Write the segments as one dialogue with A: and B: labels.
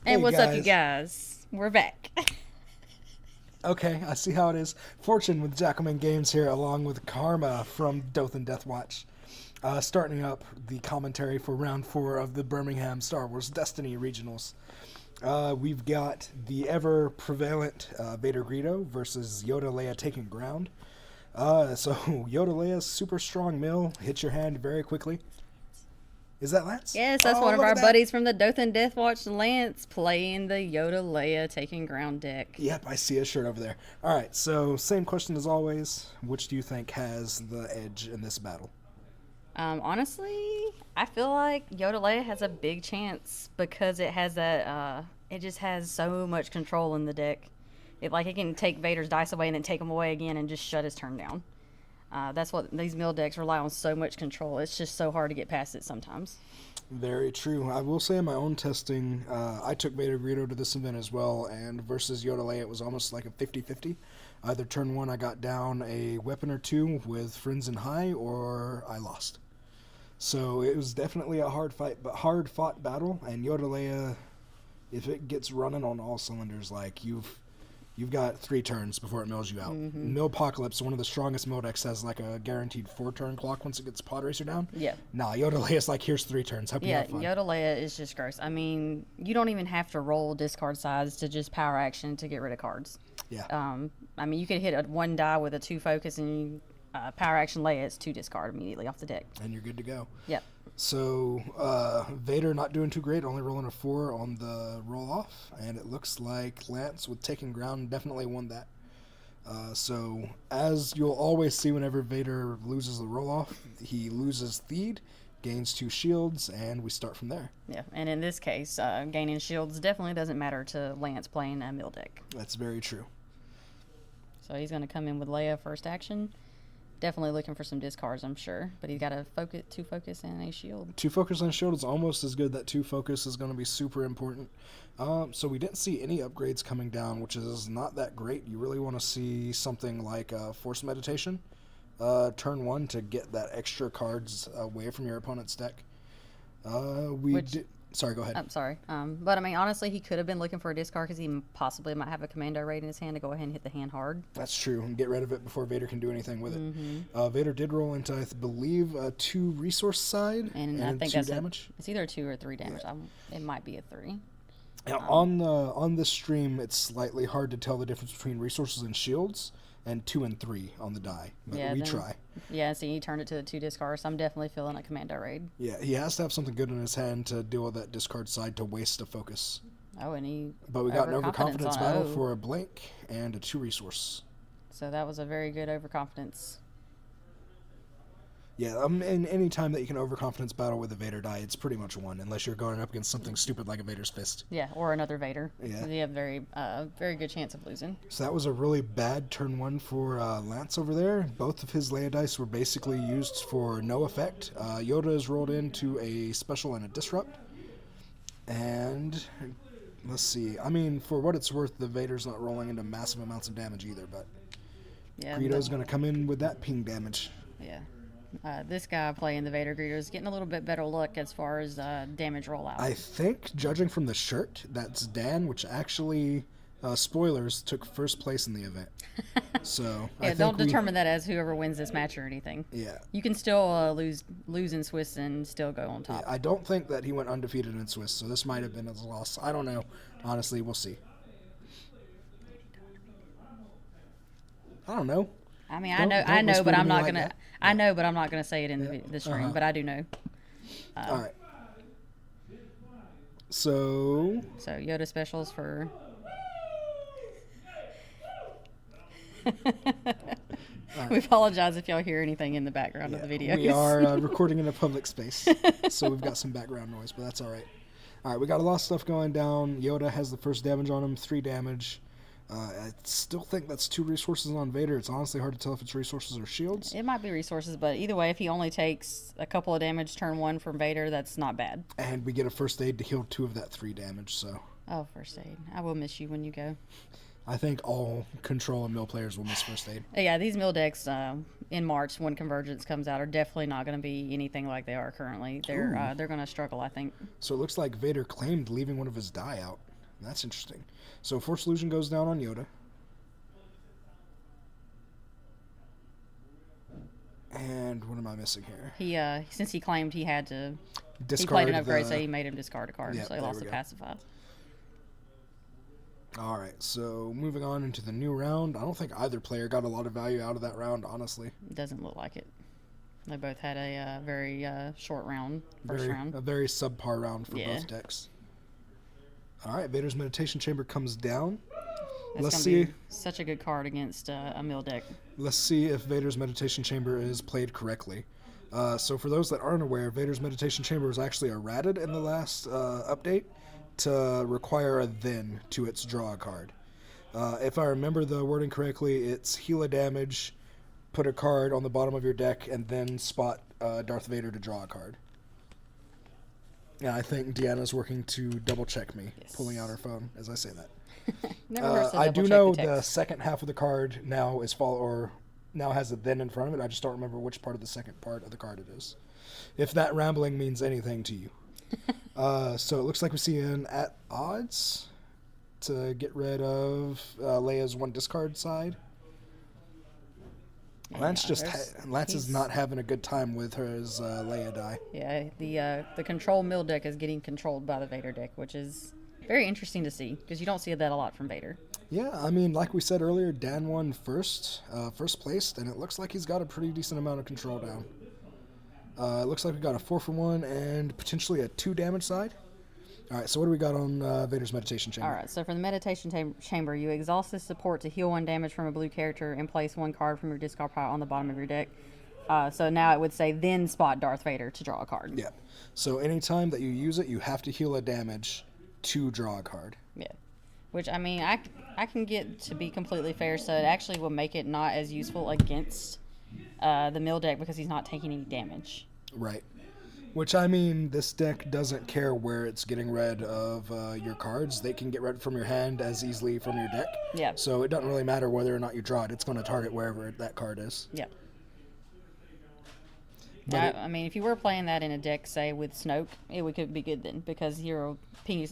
A: And
B: Hey
A: what's up, you
B: guys.
A: guys? We're back.
B: Okay, I see how it is. Fortune with Jackalmen Games here, along with Karma from Doth and Death Watch. Starting up the commentary for round 4 of the Birmingham Star Wars Destiny Regionals. We've got the ever prevalent Vader Greedo versus Yoda Leia taking ground. So Yoda Leia's super strong mill hits your hand very quickly. Is that Lance?
A: Yes, that's
B: Oh,
A: one of
B: look
A: our
B: at that.
A: buddies from the Doth and Death Watch, Lance, playing the Yoda Leia taking ground deck.
B: Yep, I see a shirt over there. All right, so same question as always. Which do you think has the edge in this battle?
A: Honestly, I feel like Yoda Leia has a big chance because it has that. It just has so much control in the deck. It can take Vader's dice away and then take them away again and just shut his turn down. That's what these mill decks rely on, so much control. It's just so hard to get past it sometimes.
B: Very true. I will say in my own testing, I took Vader Greedo to this event as well, and versus Yoda Leia, it was almost like a 50-50. Either turn 1 I got down a weapon or two with friends in high, or I lost. So it was definitely a hard fight, but hard fought battle, and Yoda Leia, if it gets running on all cylinders, like you've got 3 turns before it mills you out. Millpocalypse, one of the strongest mill decks, has like a guaranteed 4-turn clock once it gets Pod Racer down.
A: Yeah.
B: Nah, Yoda Leia's like, here's 3 turns. Hope you
A: Yeah,
B: have fun.
A: Yoda Leia is just gross. I mean, you don't even have to roll discard sides to just power action to get rid of cards.
B: Yeah.
A: I mean, you could hit a 1 die with a 2 focus and you power action Leia, it's 2 discard immediately off the deck.
B: And you're good to go.
A: Yep.
B: So, Vader not doing too great, only rolling a 4 on the roll off, and it looks like Lance with taking ground definitely won that. So, as you'll always see whenever Vader loses the roll off, he loses Theed, gains 2 shields, and we start from there.
A: Yeah, and in this case, gaining shields definitely doesn't matter to Lance playing a mill deck.
B: That's very true.
A: So he's going to come in with Leia first action. Definitely looking for some discards, I'm sure. But he's got a 2 focus and a shield.
B: 2 focus on shield is almost as good. That 2 focus is going to be super important. So we didn't see any upgrades coming down, which is not that great. You really want to see something like Force Meditation. Turn 1 to get that extra cards away from your opponent's deck. Sorry, go ahead.
A: I'm sorry. But I mean, honestly, he could have been looking for a discard because he possibly might have a commando raid in his hand to go ahead and hit the hand hard.
B: That's true, and get rid of it before Vader can do anything with it. Vader did roll into, I believe, a 2 resource side
A: And I think
B: 2
A: that's
B: damage.
A: It's either 2 or 3 damage. It might be a 3.
B: Now, on this stream, it's slightly hard to tell the difference between resources and shields, and 2 and 3 on the die. But we try.
A: Yeah, so he turned it to the 2 discards. So I'm definitely feeling a commando raid.
B: Yeah, he has to have something good in his hand to deal with that discard side to waste a focus.
A: Oh, and he.
B: But we got an overconfidence
A: on
B: battle
A: O.
B: for a blank and a 2 resource.
A: So that was a very good overconfidence.
B: Yeah, and any time that you can overconfidence battle with a Vader die, it's pretty much won, unless you're going up against something stupid like a Vader's Fist.
A: Yeah, or another Vader.
B: Yeah.
A: You have very good chance of losing.
B: So that was a really bad turn 1 for Lance over there. Both of his Leia dice were basically used for no effect. Yoda is rolled into a special and a disrupt. And let's see. I mean, for what it's worth, the Vader's not rolling into massive amounts of damage either, but
A: Yeah.
B: Greedo's going to come in with that ping damage.
A: Yeah. This guy playing the Vader Greedo is getting a little bit better luck as far as damage rollout.
B: I think, judging from the shirt, that's Dan, which actually, spoilers, took first place in the event. So
A: yeah,
B: I think
A: don't determine that as whoever wins this match or anything.
B: Yeah.
A: You can still lose in Swiss and still go on top.
B: I don't think that he went undefeated in Swiss, so this might have been his loss. I don't know. Honestly, we'll see. I don't know.
A: I mean,
B: Don't
A: I know,
B: whisper
A: but
B: to
A: I'm
B: me
A: not
B: like
A: gonna.
B: that.
A: I know, but I'm not gonna say it in the stream. But I do know.
B: All right. So
A: So Yoda specials for. We apologize if y'all hear anything in the background of the video.
B: we are recording in a public space, so we've got some background noise, but that's all right. All right, we got a lot of stuff going down. Yoda has the first damage on him, 3 damage. I still think that's 2 resources on Vader. It's honestly hard to tell if it's resources or shields.
A: It might be resources, but either way, if he only takes a couple of damage turn 1 from Vader, that's not bad.
B: And we get a first aid to heal 2 of that 3 damage, so
A: Oh, first aid. I will miss you when you go.
B: I think all control and mill players will miss first aid.
A: Yeah, these mill decks in March when Convergence comes out are definitely not going to be anything like they are currently. They're going to struggle, I think.
B: So it looks like Vader claimed leaving one of his die out. That's interesting. So Force Illusion goes down on Yoda. And what am I missing here?
A: He since he claimed he had to
B: Discard
A: he played an upgrade, so he made him discard a card,
B: Yep,
A: so he
B: there
A: lost
B: we
A: the
B: go.
A: pacify.
B: All right, so moving on into the new round. I don't think either player got a lot of value out of that round, honestly.
A: It doesn't look like it. They both had a very short round, first round.
B: A very subpar round for both decks. All right, Vader's Meditation Chamber comes down.
A: Let's see. Be such a good card against a mill deck.
B: Let's see if Vader's Meditation Chamber is played correctly. So for those that aren't aware, Vader's Meditation Chamber was actually errated in the last update to require a then to its draw a card. If I remember the wording correctly, it's heal a damage, put a card on the bottom of your deck, and then spot Darth Vader to draw a card. Yeah, I think Deanna's working to double check me, pulling out her phone as I say that. I do know the second half of the card now is now has a then in front of it. I just don't remember which part of the second part of the card it is. If that rambling means anything to you. So it looks like we see an at odds to get rid of Leia's one discard side. Yeah, Lance is not having a good time with his Leia die.
A: Yeah, the control mill deck is getting controlled by the Vader deck, which is very interesting to see because you don't see that a lot from Vader.
B: Yeah, I mean, like we said earlier, Dan won first placed, and it looks like he's got a pretty decent amount of control down. It looks like we got a 4-for-1 and potentially a 2 damage side. All right, so what do we got on Vader's Meditation Chamber?
A: All right, so for the Meditation Chamber, you exhaust this support to heal 1 damage from a blue character and place 1 card from your discard pile on the bottom of your deck. So now it would say, then spot Darth Vader to draw a card.
B: Yeah. So anytime that you use it, you have to heal a damage to draw a card.
A: Yeah. Which, I mean, I can get to be completely fair, so it actually will make it not as useful against the mill deck because he's not taking any damage.
B: Right. Which, I mean, this deck doesn't care where it's getting rid of your cards. They can get rid from your hand as easily from your deck.
A: Yeah.
B: So it doesn't really matter whether or not you draw it. It's going to target wherever that card is.
A: Yeah. I mean, if you were playing that in a deck, say, with Snoke, it could be good then because you'll ping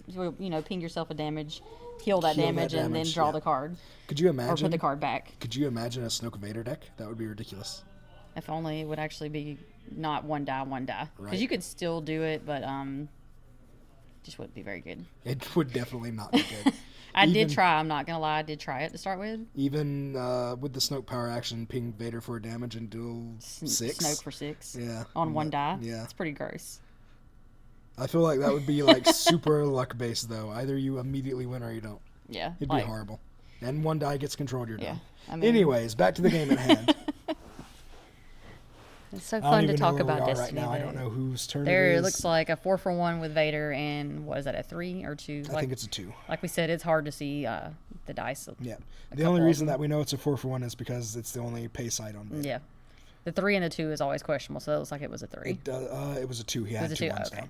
A: yourself a damage, heal that damage, and then draw the card.
B: Could you imagine?
A: Or put the card back.
B: Could you imagine a Snoke Vader deck? That would be ridiculous.
A: If only it would actually be not one die. Because
B: right.
A: you could still do it, but just wouldn't be very good.
B: It would definitely not be good.
A: I did try. I'm not going to lie. I did try it to start with.
B: Even with the Snoke power action, ping Vader for damage and duel 6.
A: Snoke for 6.
B: Yeah.
A: On 1 die.
B: Yeah.
A: It's pretty gross.
B: I feel like that would be like super luck based though. Either you immediately win or you don't.
A: Yeah.
B: It'd be horrible. And 1 die gets controlled, you're done.
A: I mean,
B: anyways, back to the game at hand.
A: It's so fun to talk about Destiny.
B: Right now. I don't know whose turn
A: there
B: it is.
A: It looks like a 4-for-1 with Vader, and what is that, a 3 or 2?
B: I think it's a 2.
A: Like we said, it's hard to see the dice.
B: Yeah. The only reason that we know it's a 4-for-1 is because it's the only pay side on Vader.
A: Yeah. The 3 and the 2 is always questionable, so it looks like it was a 3.
B: It was a 2. He had 2 ones down.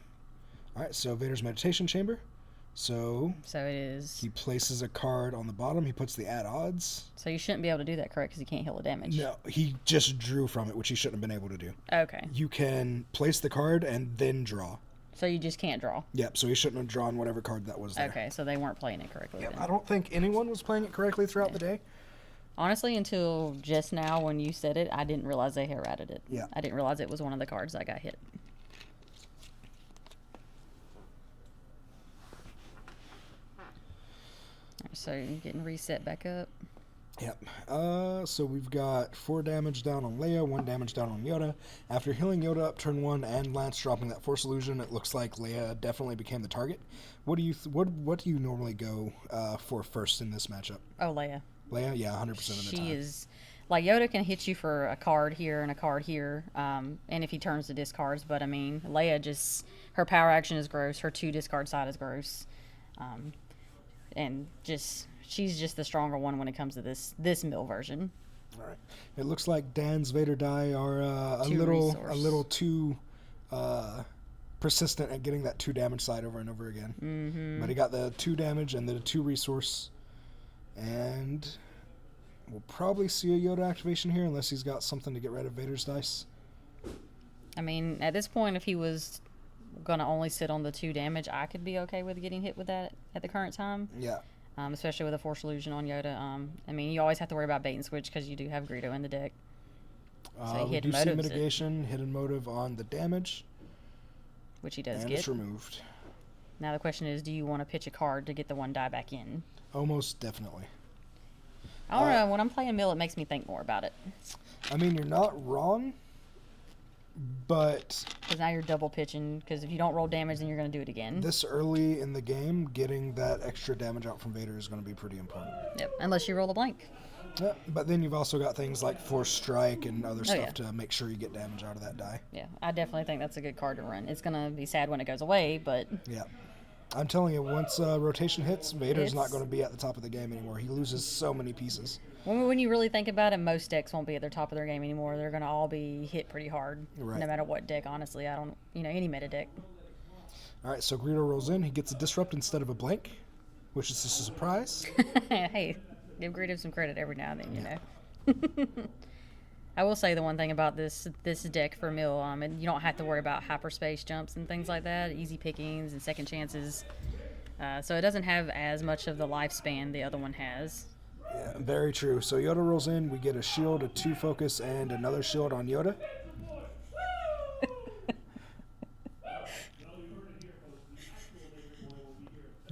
B: All right, so Vader's Meditation Chamber. So
A: it is.
B: He places a card on the bottom. He puts the at odds.
A: So you shouldn't be able to do that, correct? Because he can't heal the damage.
B: No, he just drew from it, which he shouldn't have been able to do.
A: Okay.
B: You can place the card and then draw.
A: So you just can't draw.
B: Yep. So he shouldn't have drawn whatever card that was there.
A: Okay. So they weren't playing it correctly.
B: Yep.
A: Then.
B: I don't think anyone was playing it correctly throughout the day.
A: Honestly, until just now when you said it, I didn't realize they had ratted it.
B: Yeah.
A: I didn't realize it was one of the cards that got hit. So you're getting reset back up.
B: Yep. So we've got 4 damage down on Leia, 1 damage down on Yoda. After healing Yoda up turn 1 and Lance dropping that Force Illusion, it looks like Leia definitely became the target. What do you normally go for first in this matchup?
A: Oh, Leia.
B: Leia, yeah, 100% of the time.
A: She is like Yoda can hit you for a card here and a card here, and if he turns to discards. But I mean, Leia just her power action is gross. Her 2 discard side is gross. And she's just the stronger one when it comes to this mill version.
B: All right. It looks like Dan's Vader die are a little too persistent at getting that 2 damage side over and over again.
A: Mm-hmm.
B: But he got the 2 damage and the 2 resource, and we'll probably see a Yoda activation here unless he's got something to get rid of Vader's dice.
A: I mean, at this point, if he was going to only sit on the 2 damage, I could be okay with getting hit with that at the current time.
B: Yeah.
A: Especially with a Force Illusion on Yoda. I mean, you always have to worry about bait and switch because you do have Greedo in the deck. So
B: We do see mitigation, hidden motive on the damage.
A: Which he does
B: and
A: get.
B: It's removed.
A: Now the question is, do you want to pitch a card to get the 1 die back in?
B: Almost definitely.
A: I don't know. When I'm playing Mill, it makes me think more about it.
B: I mean, you're not wrong, but...
A: Because now you're double pitching, because if you don't roll damage, then you're going to do it again.
B: This early in the game, getting that extra damage out from Vader is going to be pretty important.
A: Yep, unless you roll a blank.
B: Yeah, but then you've also got things like Force Strike and other stuff to make sure you get damage out of that die.
A: Yeah, I definitely think that's a good card to run. It's going to be sad when it goes away, but...
B: Yeah. I'm telling you, once rotation hits, Vader's not going to be at the top of the game anymore. He loses so many pieces.
A: When you really think about it, most decks won't be at their top of their game anymore. They're going to all be hit pretty hard, no matter what deck, honestly. I don't, any meta deck.
B: All right, so Greedo rolls in. He gets a Disrupt instead of a blank, which is just a surprise.
A: Hey, give Greedo some credit every now and then, you know. I will say the one thing about this deck for Mill, and you don't have to worry about hyperspace jumps and things like that, easy pickings and second chances. So it doesn't have as much of the lifespan the other one has.
B: Yeah, very true. So Yoda rolls in. We get a shield, a 2 focus, and another shield on Yoda.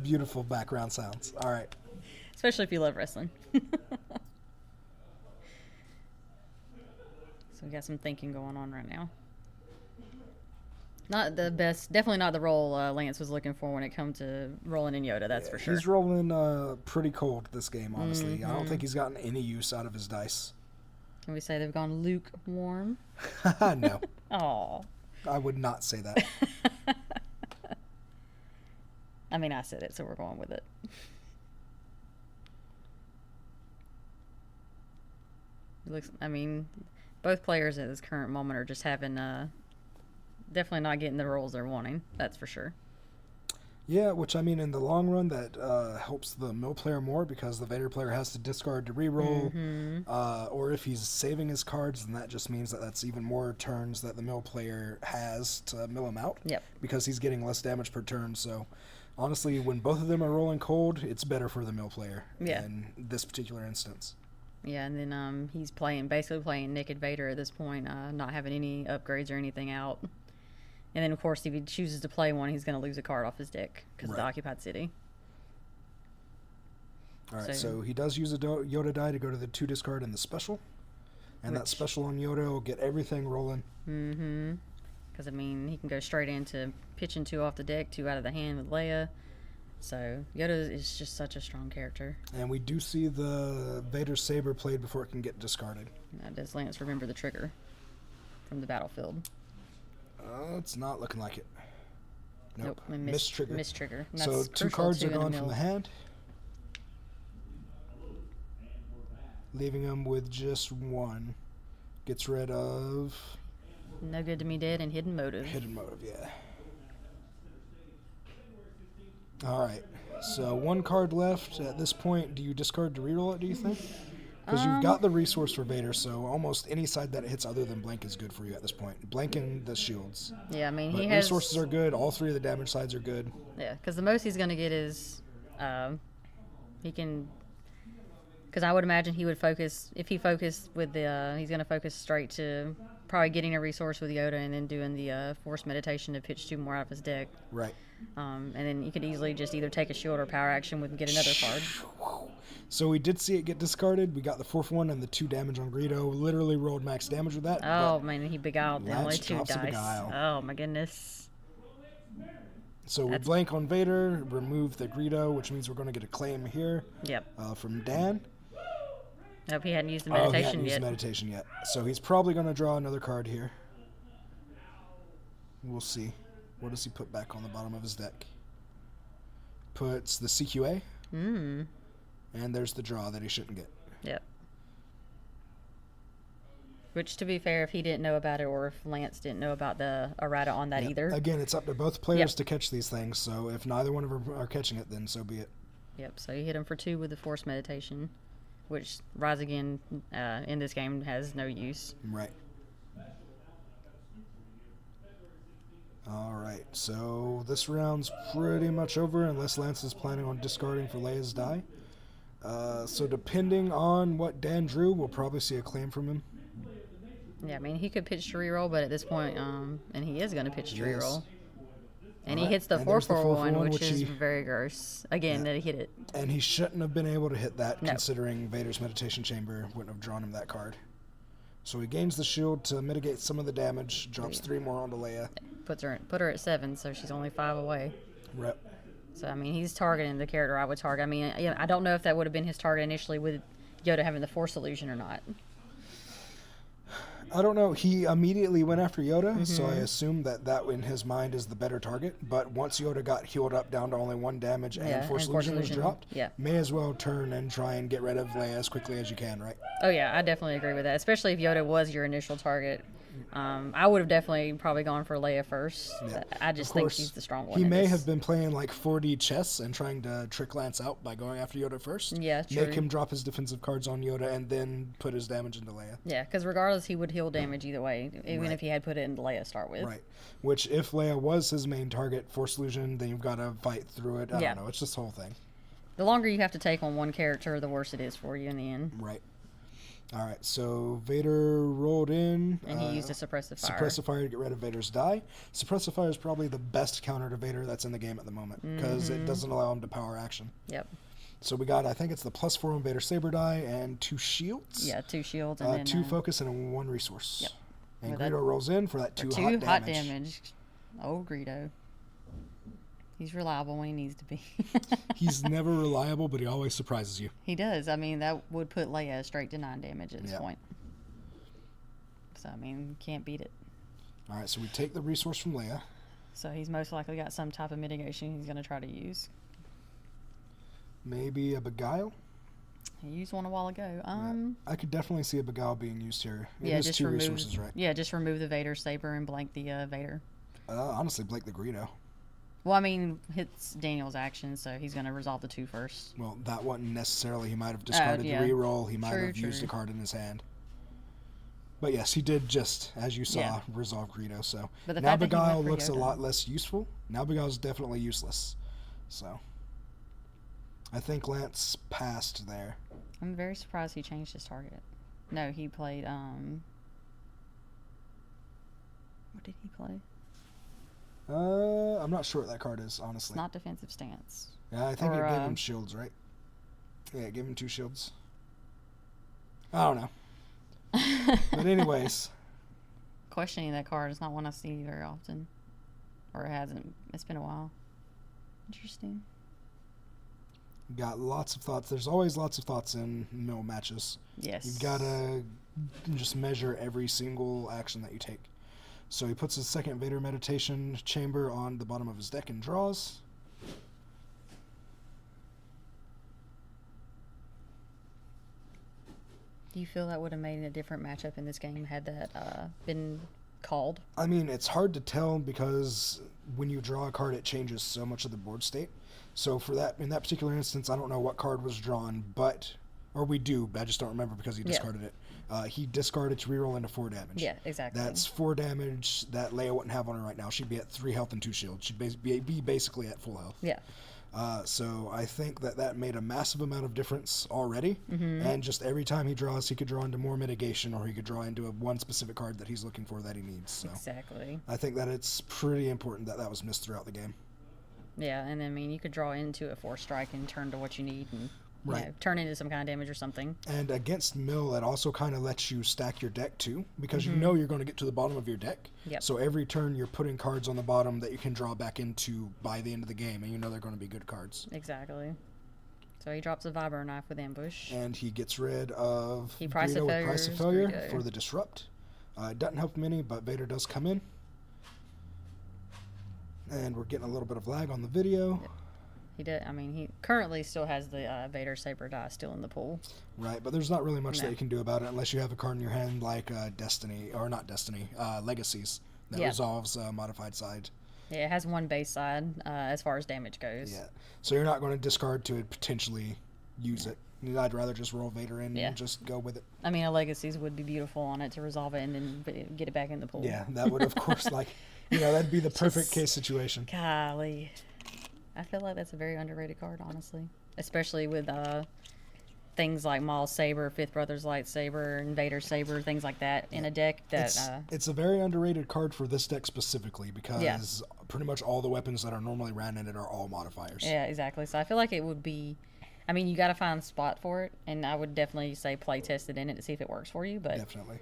B: Beautiful background sounds. All right.
A: Especially if you love wrestling. So we got some thinking going on right now. Not the best, definitely not the roll Lance was looking for when it comes to rolling in Yoda, that's for sure.
B: He's rolling pretty cold this game, honestly. I don't think he's gotten any use out of his dice.
A: Can we say they've gone lukewarm?
B: No.
A: Aw.
B: I would not say that.
A: I mean, I said it, so we're going with it. Looks, I mean, both players at this current moment are just having, definitely not getting the rolls they're wanting. That's for sure.
B: Yeah, which I mean, in the long run, that helps the Mill player more because the Vader player has to discard to reroll, or if he's saving his cards, then that just means that that's even more turns that the Mill player has to mill him out.
A: Yep.
B: Because he's getting less damage per turn. So, honestly, when both of them are rolling cold, it's better for the Mill player in this particular instance.
A: Yeah, and then he's basically playing Naked Vader at this point, not having any upgrades or anything out. And then, of course, if he chooses to play one, he's going to lose a card off his deck because of the Occupied City.
B: All right, so he does use a Yoda die to go to the 2 discard in the special. And that special on Yoda will get everything rolling.
A: Mm-hmm. Because, I mean, he can go straight into pitching 2 off the deck, 2 out of the hand with Leia. So Yoda is just such a strong character. And
B: we do see the Vader Saber played before it can get discarded.
A: Now, does Lance remember the trigger from the battlefield?
B: It's not looking like it. Nope.
A: Mistrigger. Mistrigger.
B: So 2 cards are gone from the hand. Leaving him with just 1. Gets rid of...
A: No Good to Me Dead and Hidden Motive.
B: Hidden Motive, yeah. Alright. So 1 card left. At this point, do you discard to reroll it, do you think? Because you've got the resource for Vader, so almost any side that hits other than blank is good for you at this point. Blank and the shields.
A: Yeah, I mean,
B: but
A: he has...
B: resources are good. All 3 of the damage sides are good.
A: Yeah, because the most he's going to get is... he can... Because I would imagine he would focus... If he focused with the... he's going to focus straight to probably getting a resource with Yoda and then doing the Force Meditation to pitch 2 more out of his deck.
B: Right.
A: And then you could easily just either take a shield or power action with and get another card.
B: So we did see it get discarded. We got the 4th one and the 2 damage on Greedo. Literally rolled max damage with that.
A: Oh, man, he beguiled the only 2 dice.
B: Beguile.
A: Oh, my goodness.
B: So we blank on Vader, remove the Greedo, which means we're going to get a claim here.
A: Yep.
B: From Dan.
A: Nope, he hadn't used the meditation yet.
B: He hadn't used the meditation yet. So he's probably going to draw another card here. We'll see. What does he put back on the bottom of his deck? Puts the CQA. And there's the draw that he shouldn't get.
A: Yep. Which, to be fair, if he didn't know about it or if Lance didn't know about the errata on that either.
B: Again, it's up to both players to catch these things, so if neither one of them are catching it, then so be it.
A: Yep, so you hit him for 2 with the Force Meditation, which Rise Again in this game has no use.
B: Right. Alright, so this round's pretty much over unless Lance is planning on discarding for Leia's die. So depending on what Dan drew, we'll probably see a claim from him.
A: Yeah, I mean, he could pitch to reroll, but at this point, and he is going to pitch to
B: Yes.
A: reroll. And he
B: Alright,
A: hits the
B: and
A: 4
B: there's the
A: 4
B: 4-for-1,
A: one, which
B: which
A: is
B: he-
A: very gross. Again, that he hit it.
B: And he shouldn't have been able to hit that,
A: No.
B: considering Vader's Meditation Chamber wouldn't have drawn him that card. So he gains the shield to mitigate some of the damage, drops 3 more onto Leia.
A: Put her at 7, so she's only 5 away.
B: Rep.
A: So, I mean, he's targeting the character I would target. I mean, I don't know if that would have been his target initially with Yoda having the Force illusion or not.
B: I don't know. He immediately went after Yoda, so
A: Mm-hmm.
B: I assume that in his mind is the better target. But once Yoda got healed up down to only 1 damage and
A: Yeah,
B: Force
A: and Force
B: Illusion was
A: Illusion,
B: dropped,
A: yeah.
B: may as well turn and try and get rid of Leia as quickly as you can, right?
A: Oh, yeah, I definitely agree with that, especially if Yoda was your initial target. I would have definitely probably gone for Leia first.
B: Yeah.
A: I just
B: Of
A: think
B: course,
A: she's the strong one.
B: He
A: in
B: may
A: this.
B: have been playing like 4D chess and trying to trick Lance out by going after Yoda first.
A: Yeah,
B: Make
A: true.
B: him drop his defensive cards on Yoda and then put his damage into Leia.
A: Yeah, because regardless, he would heal damage either way, even
B: Right.
A: if he had put it into Leia to start with.
B: Right. Which, if Leia was his main target, Force Illusion, then you've got to fight through it. I
A: Yeah.
B: don't know. It's just the whole thing.
A: The longer you have to take on one character, the worse it is for you in the end.
B: Right. All right. So Vader rolled in.
A: And he used a suppressive fire.
B: Suppressive fire to get rid of Vader's die. Suppressive fire is probably the best counter to Vader that's in the game at the moment because it doesn't allow him to power action.
A: Yep.
B: So we got, I think it's the +4 on Vader Saber die and 2 shields.
A: Yeah, 2 shields and then
B: 2 focus and 1 resource.
A: Yep.
B: And
A: With that-
B: Greedo rolls in for that 2
A: 2
B: hot damage.
A: Oh, Greedo. He's reliable when he needs to be.
B: He's never reliable, but he always surprises you.
A: He does. I mean, that would put Leia straight to 9 damage at this
B: Yeah.
A: point. So, I mean, can't beat it.
B: All right, so we take the resource from Leia.
A: So he's most likely got some type of mitigation he's going to try to use.
B: Maybe a Beguile.
A: He used one a while ago.
B: I could definitely see a Beguile being used here. It
A: Yeah,
B: is
A: just
B: 2
A: remove.
B: resources, right?
A: Yeah, just remove the Vader saber and blank the Vader.
B: Honestly, Blake the Greedo.
A: Well, I mean, hits Daniel's action, so he's going to resolve the 2 first.
B: Well, that wasn't necessarily. He might have discarded
A: yeah.
B: the reroll. He might
A: True,
B: have used
A: true.
B: a card in his hand. But yes, he did just, as you saw,
A: Yeah.
B: resolve Greedo. So
A: But the
B: now
A: fact that he went
B: Beguile
A: for
B: looks a
A: Yoda-
B: lot less useful. Now Beguile's definitely useless. So I think Lance passed there.
A: I'm very surprised he changed his target. No, he played, what did he play?
B: I'm not sure what that card is,
A: It's
B: honestly.
A: not defensive stance.
B: Yeah, I think
A: or,
B: it gave him shields, right? Yeah, it gave him 2 shields. I don't know. But anyways,
A: Questioning that card is not one I see very often. Or it hasn't. It's been a while. Interesting.
B: got lots of thoughts. There's always lots of thoughts in mill matches.
A: Yes.
B: You've got to just measure every single action that you take. So he puts his second Vader Meditation Chamber on the bottom of his deck and draws.
A: Do you feel that would have made a different matchup in this game had that been called?
B: I mean, it's hard to tell because when you draw a card, it changes so much of the board state. So for that, in that particular instance, I don't know what card was drawn, or we do, but I just don't remember because he
A: Yeah.
B: discarded it. He discarded to reroll into 4 damage.
A: Yeah, exactly.
B: That's 4 damage that Leia wouldn't have on her right now. She'd be at 3 health and 2 shields. She'd be basically at full health.
A: Yeah.
B: So I think that made a massive amount of difference already.
A: Mm-hmm.
B: And just every time he draws, he could draw into more mitigation, or he could draw into one specific card that he's looking for that he needs. So
A: Exactly.
B: I think that it's pretty important that was missed throughout the game.
A: Yeah, and I mean, you could draw into a 4 strike and turn to what you need and you
B: Right.
A: know, turn into some kind of damage or something.
B: And against Mill, it also kind of lets you stack your deck too, because
A: Mm-hmm.
B: you know you're going to get to the bottom of your deck.
A: Yep.
B: So every turn you're putting cards on the bottom that you can draw back into by the end of the game, and you know they're going to be good cards.
A: Exactly. So he drops a Vibro Knife with Ambush.
B: And he gets rid of
A: He Price
B: Greedo
A: of
B: with Price of
A: Failures,
B: Failure
A: Greedo.
B: for the Disrupt. It doesn't help him any, but Vader does come in. And we're getting a little bit of lag on the video.
A: He did. I mean, he currently still has the Vader Saber die still in the pool.
B: Right, but there's not really much that
A: No.
B: you can do about it unless you have a card in your hand like Destiny, or not Destiny, Legacies, that
A: Yeah.
B: resolves Modified Side.
A: Yeah, it has one base side as far as damage goes.
B: Yeah, so you're not going to discard to potentially use it. I'd rather just roll Vader in
A: Yeah.
B: and just go with it.
A: I mean, a Legacies would be beautiful on it to resolve it and then get it back in the pool.
B: Yeah, that would, of course, like, That'd be the perfect
A: Just-
B: case situation.
A: Golly. I feel like that's a very underrated card, honestly. Especially with things like Maul's Saber, Fifth Brother's Lightsaber, Invader Saber, things like that in a deck that...
B: It's a very underrated card for this deck specifically because pretty much all the weapons that are normally ran in it are all modifiers.
A: Yeah, exactly. So I feel like it would be... I mean, you got to find a spot for it, and I would definitely say play test it in it to see if it works for you, but...
B: Definitely.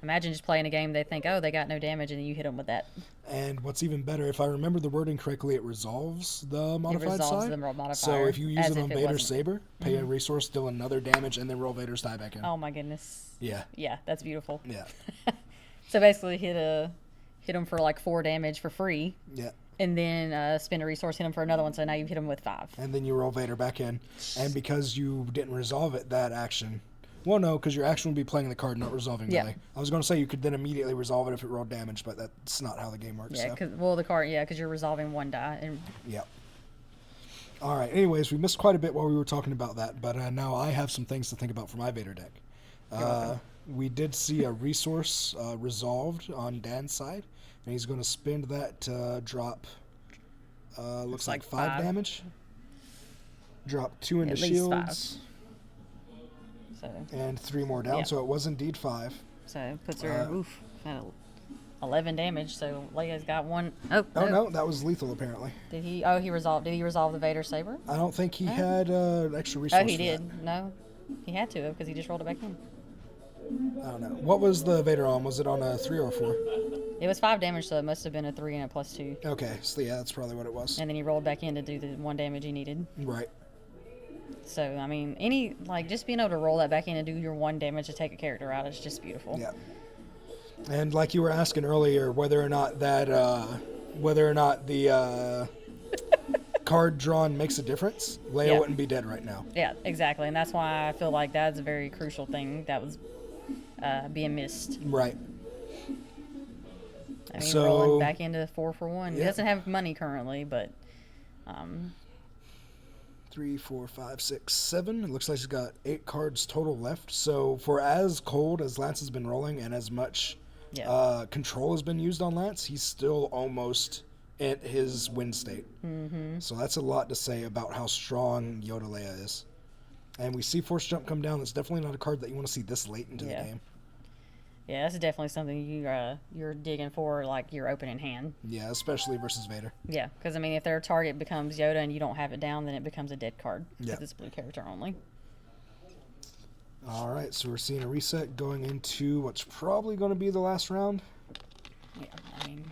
A: Imagine just playing a game, they think, oh, they got no damage, and then you hit them with that.
B: And what's even better, if I remember the wording correctly, it resolves the modified
A: resolves
B: side.
A: the modifier,
B: So if you use
A: as
B: it
A: if
B: on
A: it
B: Vader's
A: wasn't.
B: Saber, pay a resource, deal another damage, and then roll Vader's die back in.
A: Oh, my goodness.
B: Yeah.
A: Yeah, that's beautiful.
B: Yeah.
A: So basically hit them for like 4 damage for free.
B: Yeah.
A: And then spend a resource, hit them for another one, so now you've hit them with 5.
B: And then you roll Vader back in. And because you didn't resolve it, that action... Well, no, because your action would be playing the card, not resolving
A: Yeah.
B: melee. I was going to say you could then immediately resolve it if it rolled damage, but that's not how the game works.
A: Yeah,
B: so.
A: because you're resolving 1 die. And
B: Yep. All right. Anyways, we missed quite a bit while we were talking about that, but now I have some things to think about for my Vader deck. We did see a resource resolved on Dan's side, and he's going to spend that to drop. Looks like 5 damage. Drop 2 into
A: At least
B: shields.
A: 5. So,
B: And 3 more down,
A: Yeah.
B: so it was indeed 5.
A: so it puts her, at 11 damage. So Leia's got 1. Oh,
B: Oh no, that was lethal apparently.
A: Did he? Oh, Did he resolve the Vader Saber?
B: I don't think he had extra resource.
A: Oh, he
B: for
A: did.
B: that.
A: No, he had to because he just rolled it back in.
B: I don't know. What was the Vader on? Was it on a 3 or a 4?
A: It was 5 damage, so it must have been a 3 and a +2.
B: Okay, so yeah, that's probably what it was.
A: And then he rolled back in to do the 1 damage he needed.
B: Right.
A: So, I mean, just being able to roll that back in and do your 1 damage to take a character out is just beautiful.
B: Yeah. And like you were asking earlier, whether or not the card drawn makes a difference, Leia
A: Yeah.
B: wouldn't be dead right now.
A: Yeah, exactly. And that's why I feel like that's a very crucial thing that was being missed.
B: Right.
A: I mean,
B: So-
A: rolling back into 4 for 1. He
B: Yeah.
A: doesn't have money currently, but
B: 3, 4, 5, 6, 7. It looks like he's got 8 cards total left. So for as cold as Lance has been rolling and as much control has been used on Lance, he's still almost at his win state. Mm-hmm. So that's a lot to say about how strong Yoda Leia is. And we see Force Jump come down. That's definitely not a card that you want to see this late into the game.
A: yeah, that's definitely something you're digging for, like your opening hand.
B: Yeah, especially versus Vader.
A: Yeah, because I mean, if their target becomes Yoda and you don't have it down, then it becomes a dead card because
B: Yeah.
A: it's blue character only.
B: All right, so we're seeing a reset going into what's probably going to be the last round.
A: Yeah, I mean,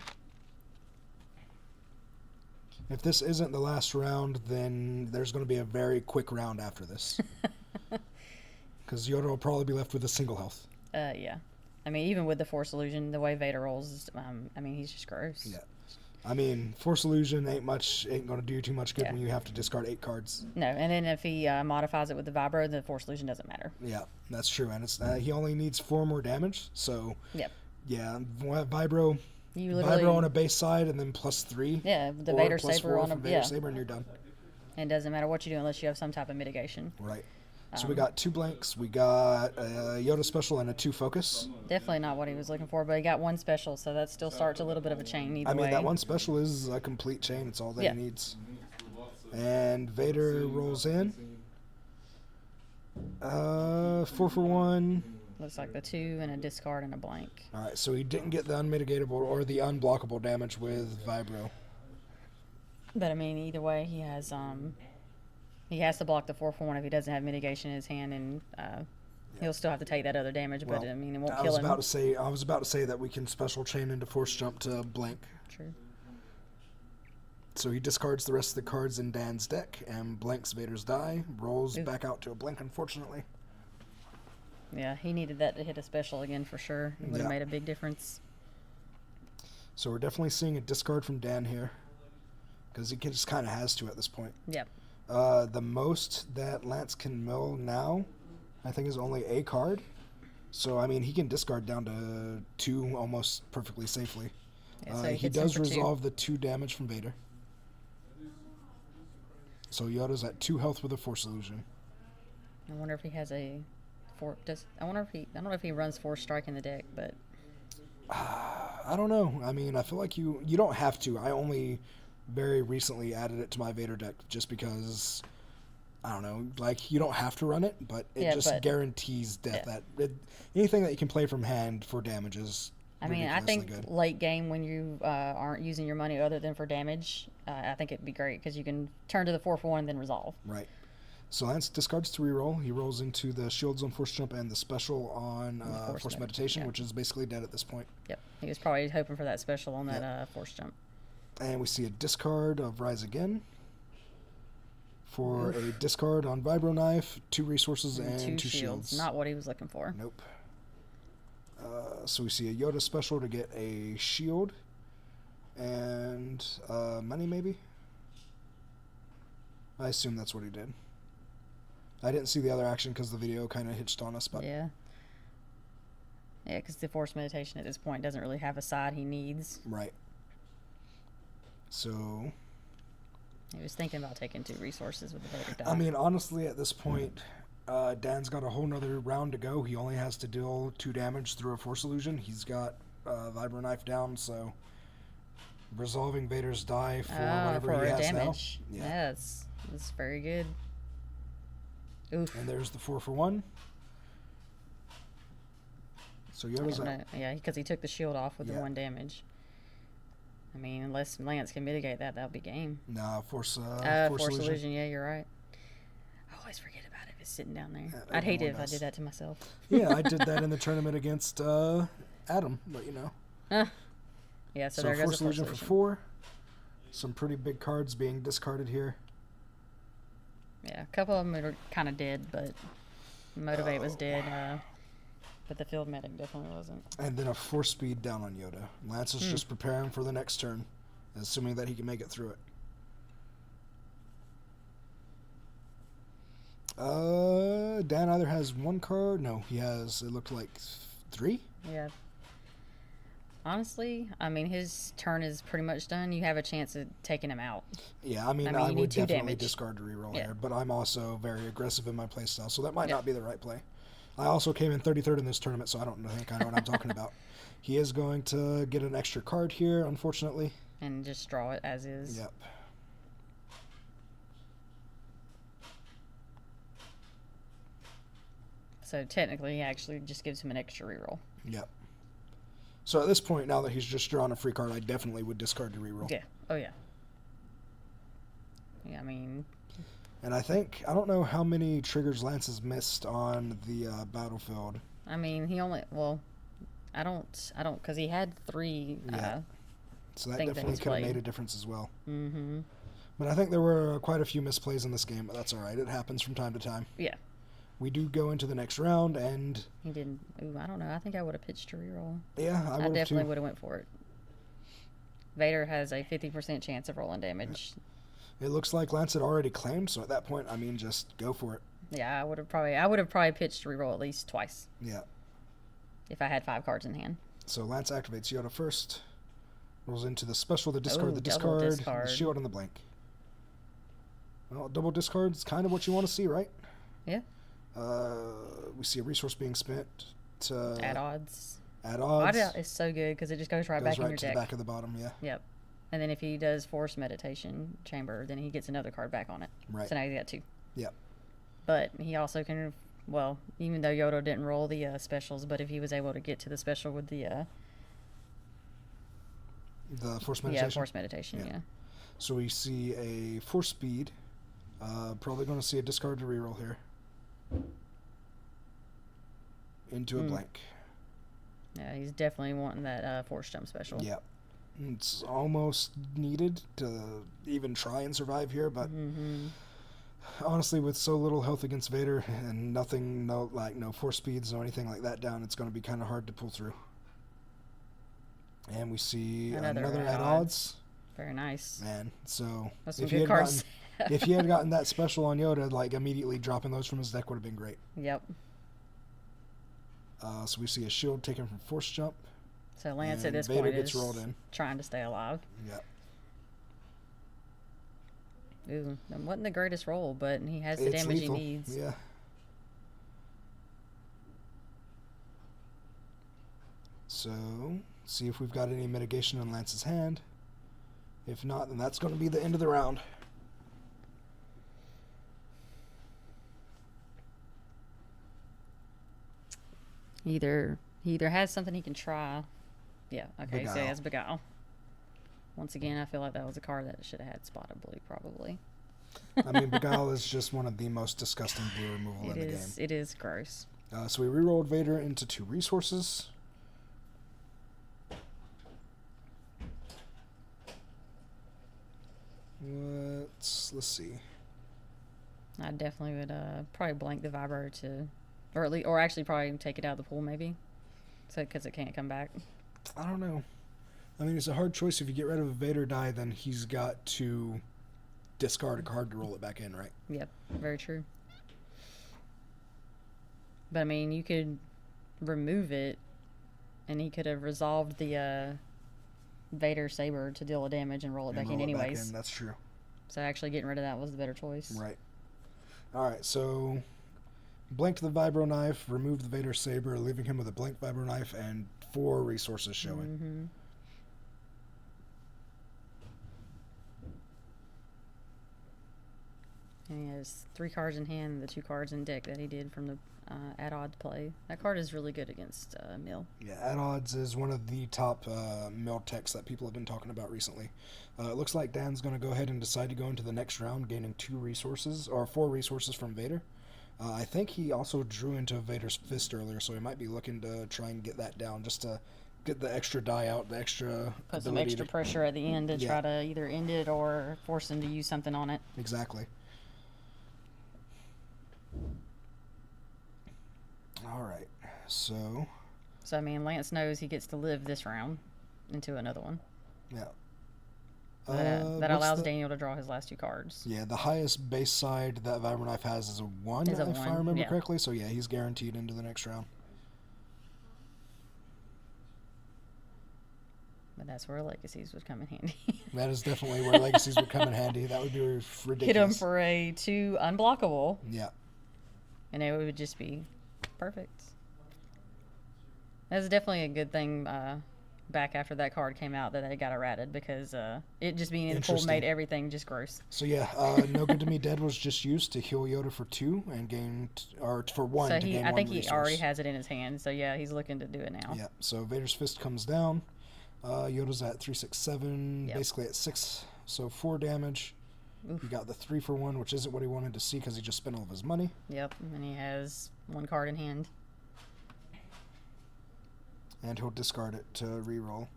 B: If this isn't the last round, then there's going to be a very quick round after this. Because Yoda will probably be left with a single health.
A: yeah. I mean, even with the Force Illusion, the way Vader rolls, I mean, he's just gross.
B: Yeah. I mean, Force Illusion ain't going to do too much good
A: Yeah.
B: when you have to discard 8 cards.
A: No, and then if he modifies it with the Vibro, the Force Illusion doesn't matter.
B: Yeah, that's true. And it's he only needs 4 more damage. So,
A: Yep.
B: yeah, Vibro
A: You literally,
B: on a base side and then +3.
A: yeah, the
B: or
A: Vader
B: plus
A: Saber
B: 4
A: on a,
B: from Vader
A: yeah.
B: Saber, and you're done.
A: And it doesn't matter what you do unless you have some type of mitigation.
B: Right. So we got 2 blanks. We got a Yoda special and a 2 focus.
A: Definitely not what he was looking for, but he got 1 special, so that still starts a little bit of a chain either
B: I mean,
A: way.
B: that 1 special is a complete chain. It's all that
A: Yeah.
B: he needs. And Vader rolls in. 4 for 1.
A: Looks like the 2 and a discard and a blank.
B: All right, so he didn't get the unmitigatable or the unblockable damage with Vibro.
A: But I mean, either way, he has to block the 4 for 1 if he doesn't have mitigation in his hand, and he'll still have to take that other damage. But
B: Well,
A: I mean, it won't
B: I
A: kill
B: was
A: him.
B: about to say that we can special chain into Force Jump to blank.
A: True.
B: So he discards the rest of the cards in Dan's deck and blanks Vader's die. Rolls
A: Ooh.
B: back out to a blank, unfortunately.
A: Yeah, he needed that to hit a special again for sure. It would have
B: Yeah.
A: made a big difference.
B: So we're definitely seeing a discard from Dan here. Because he just kind of has to at this point.
A: Yep.
B: The most that Lance can mill now, I think, is only a card. So, I mean, he can discard down to 2 almost perfectly safely.
A: Yeah, so
B: He
A: hits him
B: does
A: for 2.
B: resolve the 2 damage from Vader. So Yoda's at 2 health with a Force Illusion.
A: I wonder if he has a I don't know if he runs Force Strike in the deck, but
B: I don't know. I mean, I feel like you don't have to. I only very recently added it to my Vader deck just because, I don't know, like, you don't have to run it, but it
A: Yeah,
B: just
A: but
B: guarantees death.
A: yeah.
B: Anything that you can play from hand for damage is
A: I mean, I
B: ridiculously
A: think
B: good.
A: late game when you aren't using your money other than for damage, I think it'd be great because you can turn to the 4 for 1 and then resolve.
B: Right. So Lance discards to reroll. He rolls into the shields on Force Jump and the special on Force Meditation,
A: yeah.
B: which is basically dead at this point.
A: Yep. He was probably hoping for that special on that
B: Yep.
A: Force Jump.
B: And we see a discard of Rise Again for a discard on Vibro Knife, 2 resources, and 2 shields.
A: Not what he was looking for.
B: Nope. So we see a Yoda special to get a shield and money, maybe? I assume that's what he did. I didn't see the other action because the video kind of hitched on us, but
A: Yeah. Yeah, because the Force Meditation at this point doesn't really have a side he needs.
B: right. So,
A: He was thinking about taking 2 resources with the Vader die.
B: I mean, honestly, at this point, Dan's got a whole nother round to go. He only has to deal 2 damage through a Force Illusion. He's got Vibro Knife down, so resolving Vader's die for whatever
A: for
B: he has
A: damage.
B: now.
A: Yeah, it's very good. Oof.
B: And there's the 4 for 1. So Yoda's out.
A: Yeah, because he took the shield off with the 1 damage. I mean, unless Lance can mitigate that, that'll be game.
B: Nah, Force
A: Illusion. Yeah, you're right. I always forget about it if it's sitting down there. I'd hate it if I did that to myself.
B: Yeah, I did that in the tournament against Adam, but you know.
A: Yeah, so
B: So
A: there goes
B: Force
A: the Force
B: Illusion for 4. Some pretty big cards being discarded here.
A: Yeah, a couple of them are kind of dead, but Motivate was dead. But the Field Medic definitely wasn't.
B: And then a Force Speed down on Yoda. Lance is just preparing for the next turn, assuming that he can make it through it. Dan either has 1 card. No, he has, it looked like 3?
A: Yeah. Honestly, I mean, his turn is pretty much done. You have a chance of taking him out.
B: Yeah, I mean
A: you
B: I
A: need
B: would
A: 2
B: definitely
A: damage.
B: discard to reroll here, but I'm also very aggressive in my playstyle, so that might not be the right play. I also came in 33rd in this tournament, so I don't think I know what I'm talking about. He is going to get an extra card here, unfortunately.
A: And just draw it as is.
B: Yep.
A: So technically, he actually just gives him an extra reroll.
B: Yep. So at this point, now that he's just drawn a free card, I definitely would discard to reroll.
A: Yeah. Oh, yeah. Yeah, I mean...
B: And I think, I don't know how many triggers Lance has missed on the battlefield.
A: I mean, he only... Well, I don't... Because he had 3...
B: So that definitely could have made a difference as well.
A: Mm-hmm.
B: But I think there were quite a few misplays in this game, but that's all right. It happens from time to time.
A: Yeah.
B: We do go into the next round, and...
A: He didn't... Ooh, I don't know. I think I would have pitched to reroll.
B: Yeah, I would have
A: definitely would have went for it. Vader has a 50% chance of rolling damage.
B: It looks like Lance had already claimed, so at that point, I mean, just go for it.
A: Yeah, I would have probably pitched to reroll at least twice.
B: Yeah.
A: If I had 5 cards in hand.
B: So Lance activates Yoda first. Rolls into the special, the discard,
A: Ooh,
B: the
A: double
B: discard, the shield, and the blank. Well, double discard is kind of what you want to see, right?
A: Yeah.
B: We see a resource being spent to
A: Add odds.
B: Add odds.
A: Odd is so good because it just goes right back in your
B: to
A: deck.
B: the back of the bottom, yeah.
A: Yep. And then if he does Force Meditation Chamber, then he gets another card back on it.
B: Right.
A: So now he's got 2.
B: Yep.
A: But he also can, well, even though Yoda didn't roll the specials, but if he was able to get to the special with the
B: Force Meditation?
A: Yeah, Force Meditation, yeah.
B: So we see a Force Speed. Probably going to see a discard to reroll here. Into a blank.
A: Yeah, he's definitely wanting that Force Jump special.
B: Yeah. It's almost needed to even try and survive here, but honestly, with so little health against Vader and nothing, no Force Speeds or anything like that down, it's going to be kind of hard to pull through. And we see another at odds.
A: Very nice.
B: Man, so
A: that's some good cards.
B: If he had gotten that special on Yoda, like immediately dropping those from his deck would have been great.
A: Yep.
B: So we see a shield taken from Force Jump.
A: So Lance at this
B: Vader
A: point
B: gets
A: is
B: rolled in.
A: Trying to stay alive.
B: Yep.
A: Ooh, that wasn't the greatest roll, but he has the damage
B: lethal.
A: he needs.
B: Yeah. So See if we've got any mitigation on Lance's hand. If not, then that's going to be the end of the round.
A: He either has something he can try. Yeah, okay, so he has Beguile. Once again, I feel like that was a card that should have had Spotted Blue, probably.
B: I mean, Beguile is just one of the most disgusting blue removal in the game.
A: It is gross.
B: So we rerolled Vader into 2 resources. Let's see.
A: I definitely would probably blank the Vibrator to, or actually probably take it out of the pool maybe, so because it can't come back.
B: I don't know. I mean, it's a hard choice. If you get rid of a Vader die, then he's got to discard a card to roll it back in, right?
A: Yep, very true. But I mean, you could remove it, and he could have resolved the Vader Saber to deal a damage and roll it back in anyways.
B: That's true.
A: So actually getting rid of that was the better choice.
B: Right. All right, so blanked the Vibro Knife, removed the Vader Saber, leaving him with a blank Vibro Knife and 4 resources showing.
A: And he has 3 cards in hand, and the 2 cards in deck that he did from the at odds play. That card is really good against Mill.
B: Yeah, at odds is one of the top Mill techs that people have been talking about recently. It looks like Dan's going to go ahead and decide to go into the next round, gaining 2 resources, or 4 resources from Vader. I think he also drew into Vader's Fist earlier, so he might be looking to try and get that down, just to get the extra die out, the extra
A: put some extra pressure at the end to try to either end it or force him to use something on it.
B: Exactly. All right, so
A: I mean, Lance knows he gets to live this round into another one.
B: Yeah.
A: That allows Daniel to draw his last 2 cards.
B: Yeah, the highest base side that Vibro Knife has is a 1, if I remember correctly. So yeah, he's guaranteed into the next round.
A: But that's where Legacies would come in handy.
B: That is definitely where Legacies would come in handy. That would be ridiculous.
A: Hit him for a 2 unblockable.
B: Yeah.
A: And it would just be perfect. That's definitely a good thing back after that card came out that they got errated, because it just being in the pool made everything just gross.
B: So yeah, No Good to Me Dead was just used to heal Yoda for 2 and gain, or for 1
A: so
B: to gain 1
A: I think
B: resource.
A: He already has it in his hand, so yeah, he's looking to do it now.
B: Yeah, so Vader's Fist comes down. Yoda's at 3, 6, 7, basically at 6, so 4 damage. Oof. He got the 3 for 1, which isn't what he wanted to see because he just spent all of his money.
A: Yep, and he has 1 card in hand.
B: And he'll discard it to reroll.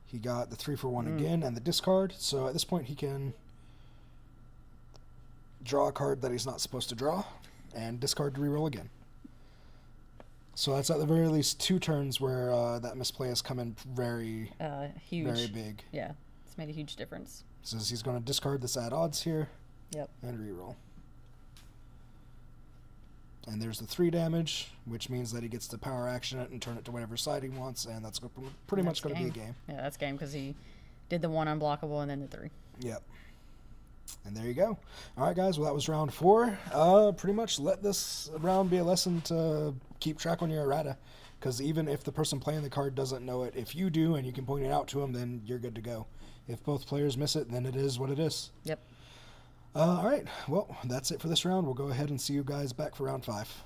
B: He got the 3 for 1 again and the discard, so at this point he can draw a card that he's not supposed to draw and discard to reroll again. So that's at the very least 2 turns where that misplay has come in very
A: huge.
B: Very big.
A: Yeah, it's made a huge difference.
B: Says he's going to discard this at odds here.
A: Yep.
B: And reroll. And there's the 3 damage, which means that he gets to power action it and turn it to whatever side he wants, and that's pretty much going to be a game.
A: Yeah, that's game because he did the 1 unblockable and then the 3.
B: Yep. And there you go. All right, guys. Well, that was round 4. Pretty much let this round be a lesson to keep track on your errata, because even if the person playing the card doesn't know it, if you do and you can point it out to them, then you're good to go. If both players miss it, then it is what it is.
A: Yep.
B: All right. Well, that's it for this round. We'll go ahead and see you guys back for round 5.